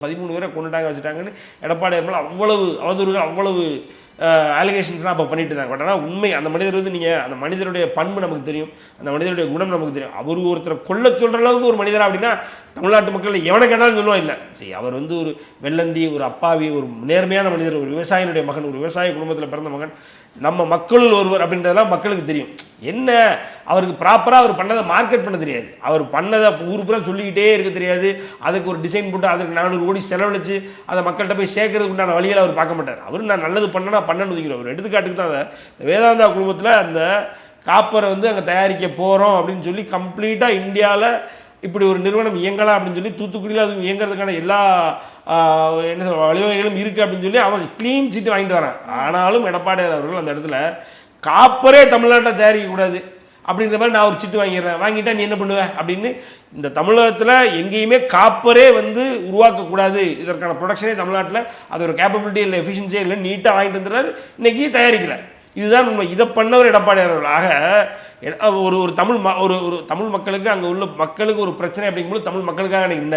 13 பேரை கொண்டுட்டாங்க வச்சுட்டாங்கன்னு எடப்பாடியார் மேலே அவ்வளவு அவதூறுகள் அவ்வளவு அலிகேஷன்ஸ்லாம் அப்போ பண்ணிட்டு இருந்தாங்க. பட் ஆனால் உண்மை அந்த மனிதர் வந்து நீங்கள் அந்த மனிதருடைய பண்பு நமக்கு தெரியும், அந்த மனிதருடைய குணம் நமக்கு தெரியும். அவர் ஒருத்தரை கொல்ல சொல்கிற அளவுக்கு ஒரு மனிதரா அப்படின்னா தமிழ்நாட்டு மக்கள் எவனை கேட்டாலும் சொல்லுவோம் இல்லை. சரி, அவர் வந்து ஒரு வெள்ளந்தி, ஒரு அப்பாவி, ஒரு நேர்மையான மனிதர், ஒரு விவசாயினுடைய மகன், ஒரு விவசாய குடும்பத்தில் பிறந்த மகன், நம்ம மக்களுள் ஒருவர் அப்படின்றதெல்லாம் மக்களுக்கு தெரியும். என்ன அவருக்கு ப்ராப்பராக அவர் பண்ணதை மார்க்கெட் பண்ண தெரியாது, அவர் பண்ணதை ஊர் பூரா சொல்லிக்கிட்டே இருக்க தெரியாது. அதுக்கு ஒரு டிசைன் போட்டு அதுக்கு 400 கோடி செலவழித்து அதை மக்கள்கிட்ட போய் சேர்க்கறதுக்கு உண்டான வழியில் அவர் பார்க்க மாட்டார். அவர் நான் நல்லது பண்ணனா பண்ணன்னு ஒதுக்கிறோம். ஒரு எடுத்துக்காட்டுக்கு தான் அந்த வேதாந்தா குழுமத்தில் அந்த காப்பரை வந்து அங்கே தயாரிக்க போகிறோம் அப்படின்னு சொல்லி கம்ப்ளீட்டாக இந்தியாவில் இப்படி ஒரு நிறுவனம் இயங்கலாம் அப்படின்னு சொல்லி தூத்துக்குடியில் அது இயங்குறதுக்கான எல்லா என்ன சொல்ற வழிவகைகளும் இருக்குது அப்படின்னு சொல்லி அவன் க்ளீன் சீட்டு வாங்கிட்டு வரான். ஆனாலும் எடப்பாடியார் அவர்கள் அந்த இடத்துல காப்பரே தமிழ்நாட்டில் தயாரிக்கக்கூடாது அப்படின்ற மாதிரி நான் ஒரு சீட்டு வாங்கிடுறேன், வாங்கிட்டா நீ என்ன பண்ணுவேன் அப்படின்னு இந்த தமிழகத்தில் எங்கேயுமே காப்பரே வந்து உருவாக்கக்கூடாது, இதற்கான ப்ரொடக்ஷனே தமிழ்நாட்டில் அது ஒரு கேப்பபிலிட்டி இல்லை, எஃபிஷியன்சியே இல்லை, நீட்டாக வாங்கிட்டு வந்துடுறாரு. இன்னைக்கு தயாரிக்கல. இதுதான் உண்மை. இதை பண்ணவர் எடப்பாடியார் அவர்கள். ஆக ஒரு தமிழ் மக்களுக்கு அங்கே உள்ள மக்களுக்கு ஒரு பிரச்சனை அப்படிங்கும்போது தமிழ் மக்களுக்காக நின்றார்.